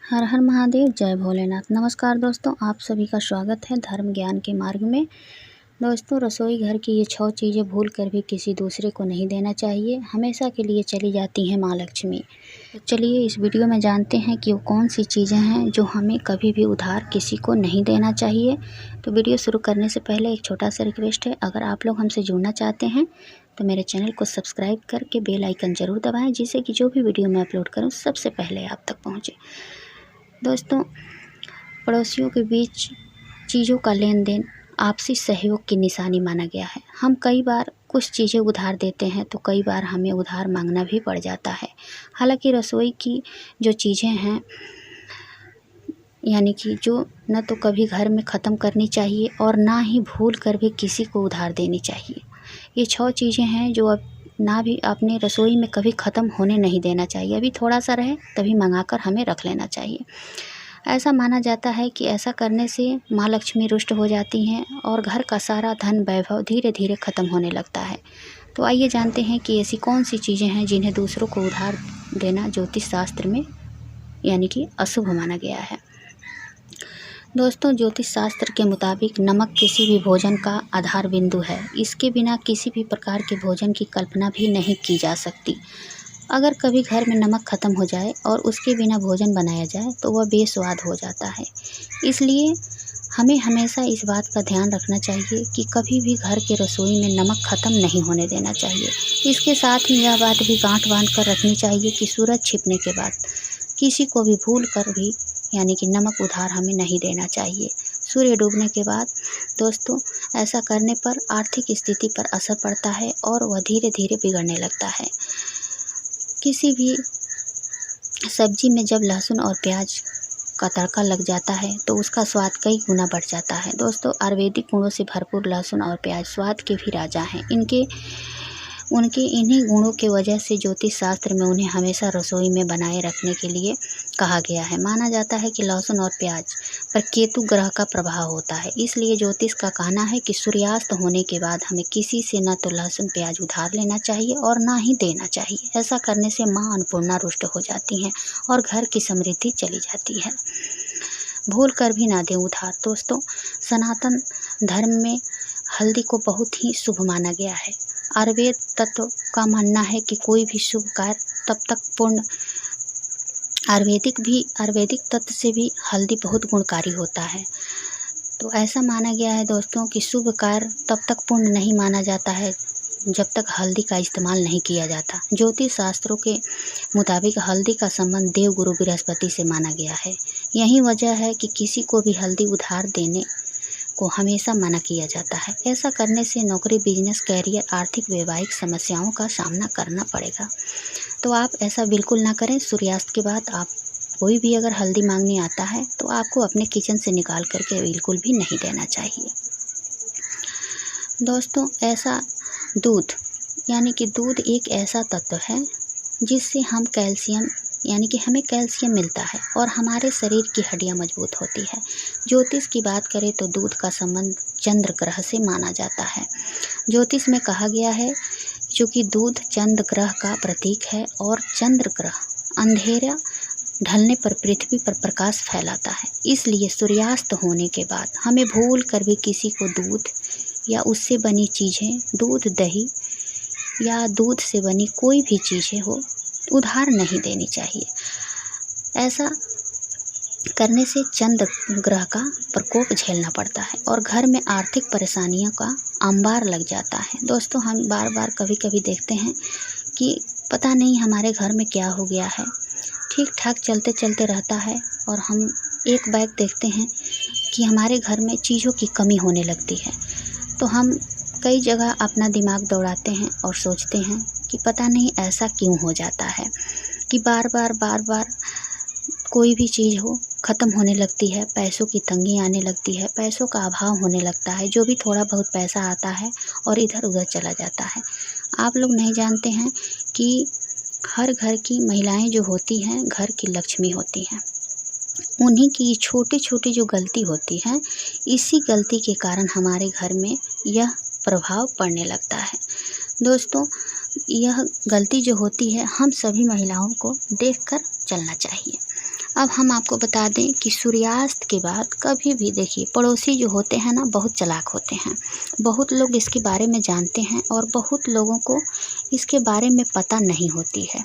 हर हर महादेव, जय भोलेनाथ। नमस्कार दोस्तों, आप सभी का स्वागत है धर्म ज्ञान के मार्ग में। दोस्तों, रसोई घर की ये 6 चीज़ें भूल कर भी किसी दूसरे को नहीं देना चाहिए, हमेशा के लिए चली जाती हैं माँ लक्ष्मी। तो चलिए इस वीडियो में जानते हैं कि वो कौन सी चीज़ें हैं जो हमें कभी भी उधार किसी को नहीं देना चाहिए। तो वीडियो शुरू करने से पहले एक छोटा सा रिक्वेस्ट है, अगर आप लोग हमसे जुड़ना चाहते हैं तो मेरे चैनल को सब्सक्राइब करके बेल आइकन ज़रूर दबाएँ, जिससे कि जो भी वीडियो मैं अपलोड करूँ सबसे पहले आप तक पहुँचे। दोस्तों, पड़ोसियों के बीच चीज़ों का लेन देन आपसी सहयोग की निशानी माना गया है। हम कई बार कुछ चीज़ें उधार देते हैं तो कई बार हमें उधार मांगना भी पड़ जाता है। हालांकि रसोई की जो चीज़ें हैं, यानी कि जो न तो कभी घर में ख़त्म करनी चाहिए और ना ही भूल कर भी किसी को उधार देनी चाहिए। ये 6 चीज़ें हैं जो अब ना भी अपने रसोई में कभी ख़त्म होने नहीं देना चाहिए। अभी थोड़ा सा रहे तभी मंगाकर हमें रख लेना चाहिए। ऐसा माना जाता है कि ऐसा करने से माँ लक्ष्मी रुष्ट हो जाती हैं और घर का सारा धन वैभव धीरे धीरे ख़त्म होने लगता है। तो आइए जानते हैं कि ऐसी कौन सी चीज़ें हैं जिन्हें दूसरों को उधार देना ज्योतिष शास्त्र में यानी कि अशुभ माना गया है। दोस्तों, ज्योतिष शास्त्र के मुताबिक नमक किसी भी भोजन का आधार बिंदु है। इसके बिना किसी भी प्रकार के भोजन की कल्पना भी नहीं की जा सकती। अगर कभी घर में नमक ख़त्म हो जाए और उसके बिना भोजन बनाया जाए तो वह बेस्वाद हो जाता है। इसलिए हमें हमेशा इस बात का ध्यान रखना चाहिए कि कभी भी घर के रसोई में नमक ख़त्म नहीं होने देना चाहिए। इसके साथ ही यह बात भी गांठ बांध कर रखनी चाहिए कि सूरज छिपने के बाद किसी को भी भूल कर भी यानी कि नमक उधार हमें नहीं देना चाहिए। सूर्य डूबने के बाद दोस्तों, ऐसा करने पर आर्थिक स्थिति पर असर पड़ता है और वह धीरे धीरे बिगड़ने लगता है। किसी भी सब्जी में जब लहसुन और प्याज का तड़का लग जाता है तो उसका स्वाद कई गुना बढ़ जाता है। दोस्तों, आयुर्वेदिक गुणों से भरपूर लहसुन और प्याज स्वाद के भी राजा हैं। उनके इन्हीं गुणों की वजह से ज्योतिष शास्त्र में उन्हें हमेशा रसोई में बनाए रखने के लिए कहा गया है। माना जाता है कि लहसुन और प्याज पर केतु ग्रह का प्रभाव होता है। इसलिए ज्योतिष का कहना है कि सूर्यास्त होने के बाद हमें किसी से न तो लहसुन प्याज उधार लेना चाहिए और ना ही देना चाहिए। ऐसा करने से माँ अन्नपूर्णा रुष्ट हो जाती हैं और घर की समृद्धि चली जाती है। भूल कर भी ना दें उधार। दोस्तों, सनातन धर्म में हल्दी को बहुत ही शुभ माना गया है। आयुर्वेद तत्व का मानना है कि कोई भी शुभ कार्य तब तक पूर्ण आयुर्वेदिक तत्व से भी हल्दी बहुत गुणकारी होता है। तो ऐसा माना गया है दोस्तों कि शुभ कार्य तब तक पूर्ण नहीं माना जाता है जब तक हल्दी का इस्तेमाल नहीं किया जाता। ज्योतिष शास्त्रों के मुताबिक हल्दी का संबंध देव गुरु बृहस्पति से माना गया है। यही वजह है कि किसी को भी हल्दी उधार देने को हमेशा मना किया जाता है। ऐसा करने से नौकरी, बिजनेस, कैरियर, आर्थिक, वैवाहिक समस्याओं का सामना करना पड़ेगा। तो आप ऐसा बिल्कुल ना करें। सूर्यास्त के बाद आप कोई भी अगर हल्दी मांगने आता है तो आपको अपने किचन से निकाल करके बिल्कुल भी नहीं देना चाहिए। दोस्तों, ऐसा दूध यानी कि दूध एक ऐसा तत्व है जिससे हम कैल्शियम यानी कि हमें कैल्शियम मिलता है और हमारे शरीर की हड्डियां मजबूत होती है। ज्योतिष की बात करें तो दूध का संबंध चंद्र ग्रह से माना जाता है। ज्योतिष में कहा गया है चूँकि दूध चंद्र ग्रह का प्रतीक है और चंद्र ग्रह अंधेरा ढलने पर पृथ्वी पर प्रकाश फैलाता है। इसलिए सूर्यास्त होने के बाद हमें भूल कर भी किसी को दूध या उससे बनी चीज़ें, दूध, दही या दूध से बनी कोई भी चीज़ें हो, उधार नहीं देनी चाहिए। ऐसा करने से चंद्र ग्रह का प्रकोप झेलना पड़ता है और घर में आर्थिक परेशानियों का अंबार लग जाता है। दोस्तों, हम बार बार कभी कभी देखते हैं कि पता नहीं हमारे घर में क्या हो गया है, ठीक ठाक चलते चलते रहता है और हम एक बैग देखते हैं कि हमारे घर में चीज़ों की कमी होने लगती है। तो हम कई जगह अपना दिमाग दौड़ाते हैं और सोचते हैं कि पता नहीं ऐसा क्यों हो जाता है कि बार बार कोई भी चीज़ हो ख़त्म होने लगती है, पैसों की तंगी आने लगती है, पैसों का अभाव होने लगता है। जो भी थोड़ा बहुत पैसा आता है और इधर उधर चला जाता है। आप लोग नहीं जानते हैं कि हर घर की महिलाएं जो होती हैं घर की लक्ष्मी होती हैं। उन्हीं की छोटी छोटी जो गलती होती है, इसी गलती के कारण हमारे घर में यह प्रभाव पड़ने लगता है। दोस्तों, यह गलती जो होती है हम सभी महिलाओं को देखकर चलना चाहिए। अब हम आपको बता दें कि सूर्यास्त के बाद कभी भी देखिए, पड़ोसी जो होते हैं ना बहुत चालाक होते हैं। बहुत लोग इसके बारे में जानते हैं और बहुत लोगों को इसके बारे में पता नहीं होती है।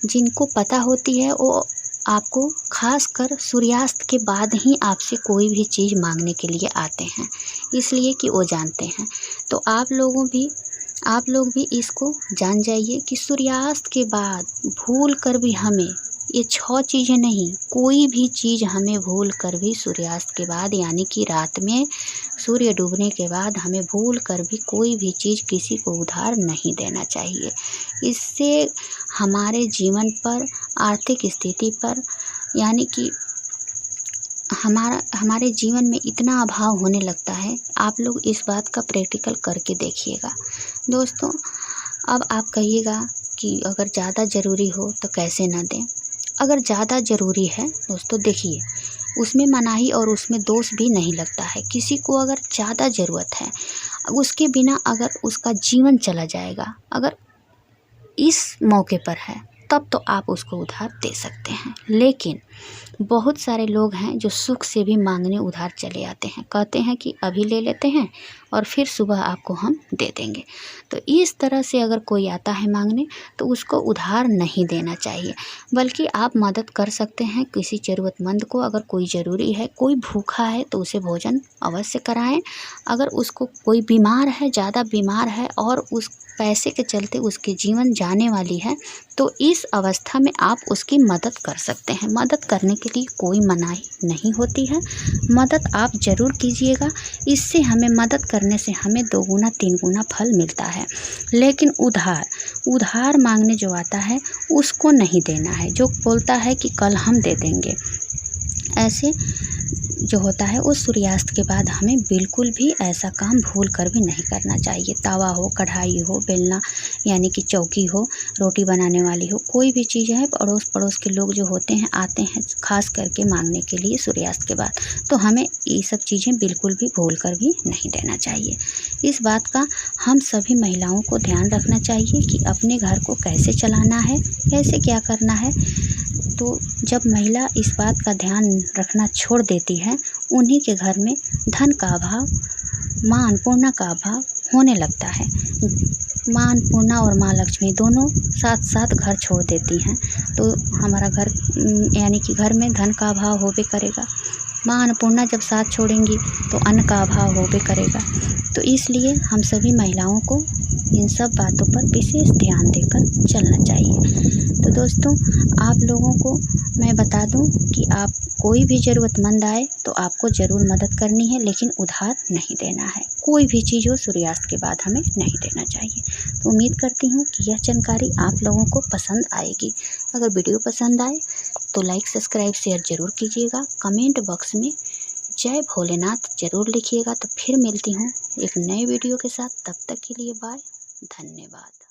जिनको पता होती है वो आपको खासकर सूर्यास्त के बाद ही आपसे कोई भी चीज़ मांगने के लिए आते हैं, इसलिए कि वो जानते हैं। तो आप लोग भी इसको जान जाइए कि सूर्यास्त के बाद भूल कर भी हमें ये 6 चीज़ें नहीं, कोई भी चीज़ हमें भूल कर भी सूर्यास्त के बाद यानी कि रात में सूर्य डूबने के बाद हमें भूल कर भी कोई भी चीज़ किसी को उधार नहीं देना चाहिए। इससे हमारे जीवन पर, आर्थिक स्थिति पर यानी कि हमारे जीवन में इतना अभाव होने लगता है। आप लोग इस बात का प्रैक्टिकल करके देखिएगा। दोस्तों, अब आप कहिएगा कि अगर ज़्यादा ज़रूरी हो तो कैसे ना दें। अगर ज़्यादा ज़रूरी है दोस्तों, देखिए उसमें मनाही और उसमें दोष भी नहीं लगता है। किसी को अगर ज़्यादा ज़रूरत है, उसके बिना अगर उसका जीवन चला जाएगा, अगर इस मौके पर है, तब तो आप उसको उधार दे सकते हैं। लेकिन बहुत सारे लोग हैं जो सुख से भी मांगने उधार चले आते हैं, कहते हैं कि अभी ले लेते हैं और फिर सुबह आपको हम दे देंगे। तो इस तरह से अगर कोई आता है मांगने तो उसको उधार नहीं देना चाहिए, बल्कि आप मदद कर सकते हैं किसी ज़रूरतमंद को। अगर कोई ज़रूरी है, कोई भूखा है तो उसे भोजन अवश्य कराएं। अगर उसको कोई बीमार है, ज़्यादा बीमार है और उस पैसे के चलते उसकी जीवन जाने वाली है, तो इस अवस्था में आप उसकी मदद कर सकते हैं। मदद करने के लिए कोई मनाही नहीं होती है, मदद आप ज़रूर कीजिएगा। इससे हमें मदद करने से हमें 2 गुना 3 गुना फल मिलता है। लेकिन उधार मांगने जो आता है उसको नहीं देना है। जो बोलता है कि कल हम दे देंगे, ऐसे जो होता है वो सूर्यास्त के बाद हमें बिल्कुल भी ऐसा काम भूल कर भी नहीं करना चाहिए। तवा हो, कढ़ाई हो, बेलना यानी कि चौकी हो, रोटी बनाने वाली हो, कोई भी चीज़ है, अड़ोस पड़ोस के लोग जो होते हैं आते हैं खास करके मांगने के लिए सूर्यास्त के बाद, तो हमें ये सब चीज़ें बिल्कुल भी भूल कर भी नहीं देना चाहिए। इस बात का हम सभी महिलाओं को ध्यान रखना चाहिए कि अपने घर को कैसे चलाना है, कैसे क्या करना है। तो जब महिला इस बात का ध्यान रखना छोड़ देती है, उन्हीं के घर में धन का अभाव, माँ अन्नपूर्णा का अभाव होने लगता है। माँ अन्नपूर्णा और माँ लक्ष्मी दोनों साथ साथ घर छोड़ देती हैं, तो हमारा घर यानी कि घर में धन का अभाव होबे करेगा। माँ अन्नपूर्णा जब साथ छोड़ेंगी तो अन्न का अभाव होबे करेगा। तो इसलिए हम सभी महिलाओं को इन सब बातों पर विशेष ध्यान देकर चलना चाहिए। तो दोस्तों, आप लोगों को मैं बता दूं कि आप कोई भी ज़रूरतमंद आए तो आपको ज़रूर मदद करनी है, लेकिन उधार नहीं देना है। कोई भी चीज़ हो सूर्यास्त के बाद हमें नहीं देना चाहिए। तो उम्मीद करती हूँ कि यह जानकारी आप लोगों को पसंद आएगी। अगर वीडियो पसंद आए तो लाइक, सब्सक्राइब, शेयर ज़रूर कीजिएगा। कमेंट बॉक्स में जय भोलेनाथ ज़रूर लिखिएगा। तो फिर मिलती हूँ एक नए वीडियो के साथ, तब तक के लिए बाय, धन्यवाद।